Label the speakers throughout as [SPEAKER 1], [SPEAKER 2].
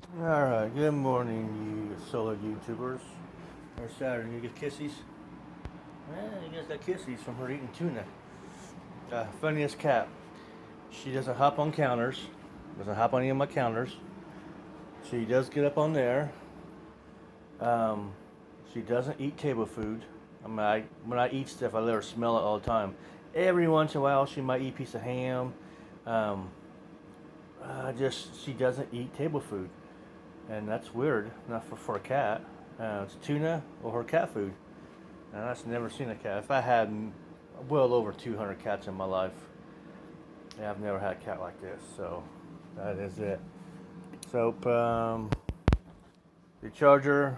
[SPEAKER 1] Alright, good morning, you solo YouTubers. Or Saturday, you get kissies? You guys got kissies from her eating tuna. Funniest cat. She doesn't hop on counters, doesn't hop on any of my counters. She does get up on there. Um, she doesn't eat table food. When I eat stuff, I let her smell it all the time. Every once in a while, she might eat a piece of ham. Um, she doesn't eat table food. And that's weird, not for a cat. It's tuna or her cat food. And I've never seen a cat. If I had well over 200 cats in my life, yeah, I've never had a cat like this. So that is it. So the charger,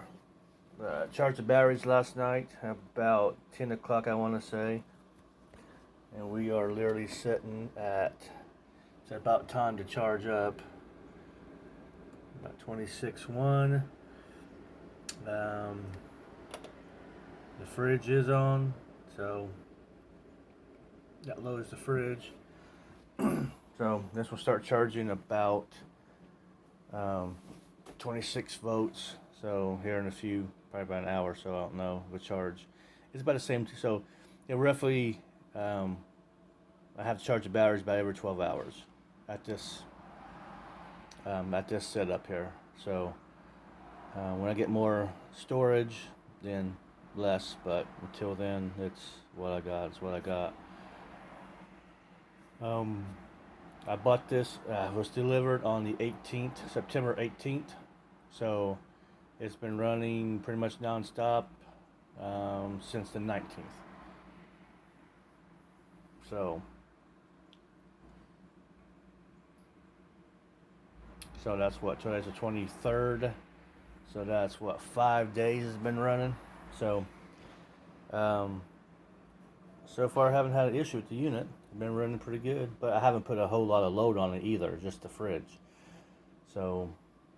[SPEAKER 1] charged the batteries last night about 10 o'clock, I want to say. And we are literally sitting at, it's about time to charge up. About 26.1. The fridge is on, so that lowers the fridge. So this will start charging about 26 volts. So here in a few, probably about an hour or so, I don't know, will charge. It's about the same. So roughly, I have to charge the batteries about every 12 hours at this setup here. So when I get more storage, then less. But until then, it's what I got. It's what I got. I bought this. Was delivered on the 18th, September 18th. So it's been running pretty much nonstop since the 19th. So that's what. Today's the 23rd. So that's what, 5 days has been running. So so far I haven't had an issue with the unit. It's been running pretty good, but I haven't put a whole lot of load on it either, just the fridge. So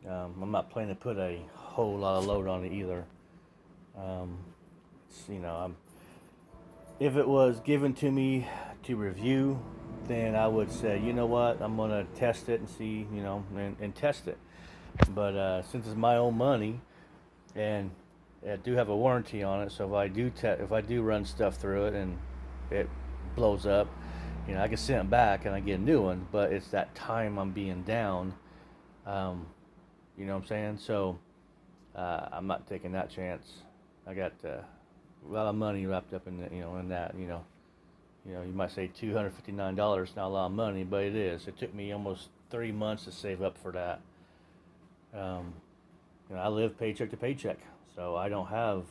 [SPEAKER 1] I'm not planning to put a whole lot of load on it either. If it was given to me to review, then I would say, you know what, I'm gonna test it and see, and test it. But since it's my own money, and I do have a warranty on it, so if I do run stuff through it and it blows up, I can send it back and I get a new one. But it's that time I'm being down. You know what I'm saying? So I'm not taking that chance. I got a lot of money wrapped up in that. You might say $259, not a lot of money, but it is. It took me almost 3 months to save up for that. I live paycheck to paycheck, so I don't have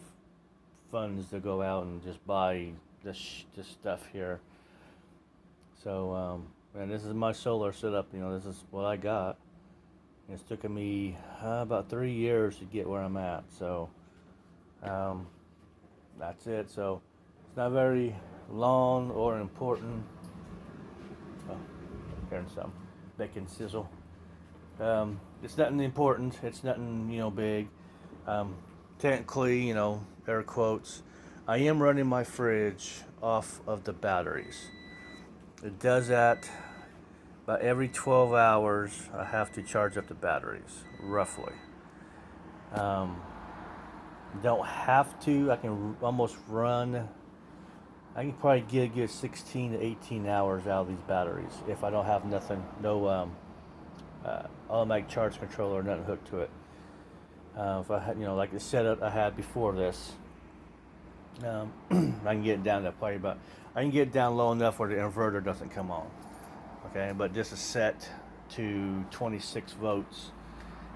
[SPEAKER 1] funds to go out and just buy this stuff here. So, and this is my solar setup. This is what I got. It's taken me about 3 years to get where I'm at. So, that's it. So, it's not very long or important. Oh, hearing some bacon sizzle. It's nothing important. It's nothing, big. Technically, air quotes, I am running my fridge off of the batteries. It does that about every 12 hours. I have to charge up the batteries, roughly. Don't have to. I can almost run. I can probably get a good 16 to 18 hours out of these batteries if I don't have nothing, no automatic charge controller or nothing hooked to it. If I had, like the setup I had before this, I can get it down to probably about, I can get it down low enough where the inverter doesn't come on. Okay, but just is set to 26 volts,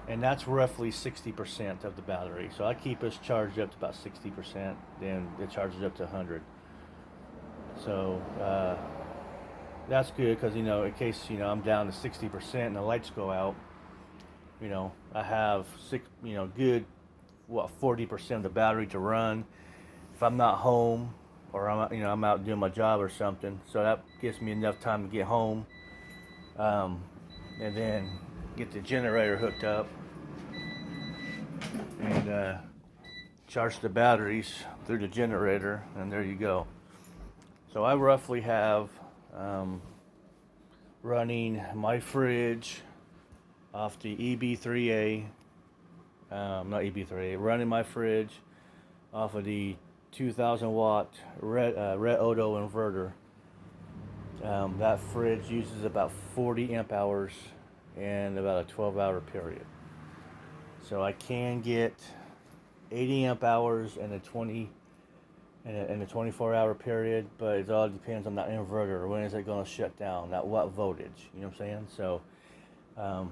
[SPEAKER 1] and that's roughly 60% of the battery. So I keep us charged up to about 60%, then it charges up to 100. So that's good because in case I'm down to 60% and the lights go out, I have good 40% of the battery to run if I'm not home, or I'm out doing my job or something. So that gives me enough time to get home, and then get the generator hooked up and charge the batteries through the generator, and there you go. So I roughly have running my fridge off the EB3A, not EB3A, running my fridge off of the 2000 watt Red Odo inverter. That fridge uses about 40 amp hours in about a 12-hour period. So I can get 80 amp hours in a 24-hour period, but it all depends on that inverter. When is it going to shut down? At what voltage? You know what I'm saying? So on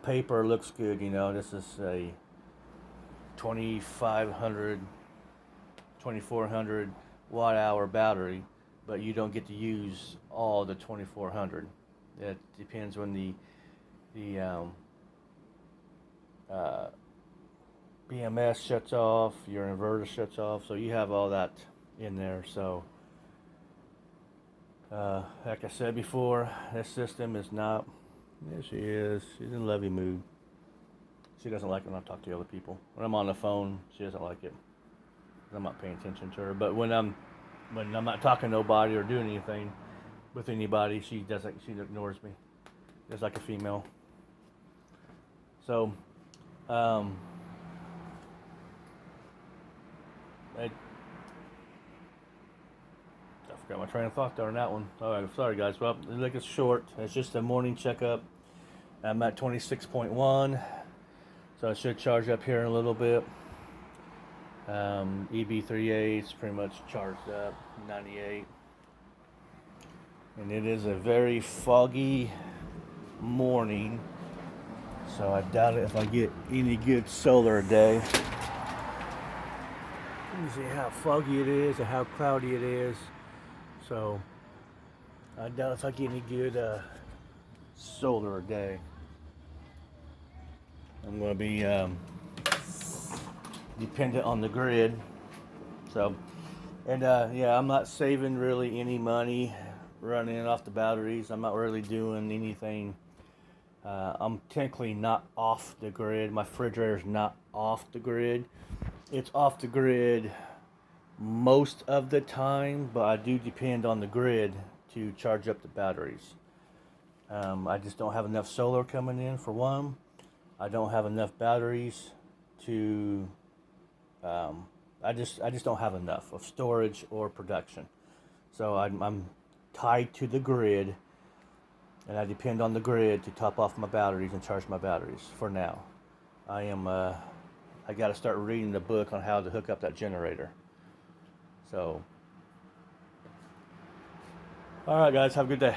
[SPEAKER 1] paper, it looks good. You know, this is a 2500, 2400 watt hour battery, but you don't get to use all the 2400. It depends when the BMS shuts off, your inverter shuts off, so you have all that in there. So like I said before, this system is not, there she is, she's in lovey mood. She doesn't like it when I talk to other people. When I'm on the phone, she doesn't like it. I'm not paying attention to her. But when I'm not talking to nobody or doing anything with anybody, she ignores me. Just like a female. So I forgot my train of thought there on that one. All right, sorry guys. Well, like it's short. It's just a morning checkup. I'm at 26.1, so I should charge up here in a little bit. EB3A is pretty much charged up, 98. And it is a very foggy morning, so I doubt it if I get any good solar today. You see how foggy it is and how cloudy it is. So I doubt if I get any good solar today. I'm going to be dependent on the grid. So, and yeah, I'm not saving really any money running off the batteries. I'm not really doing anything. I'm technically not off the grid. My refrigerator's not off the grid. It's off the grid most of the time, but I do depend on the grid to charge up the batteries. I just don't have enough solar coming in, for one. I don't have enough batteries to I just don't have enough of storage or production. So I'm tied to the grid, and I depend on the grid to top off my batteries and charge my batteries for now. I got to start reading the book on how to hook up that generator. So, all right guys, have a good day.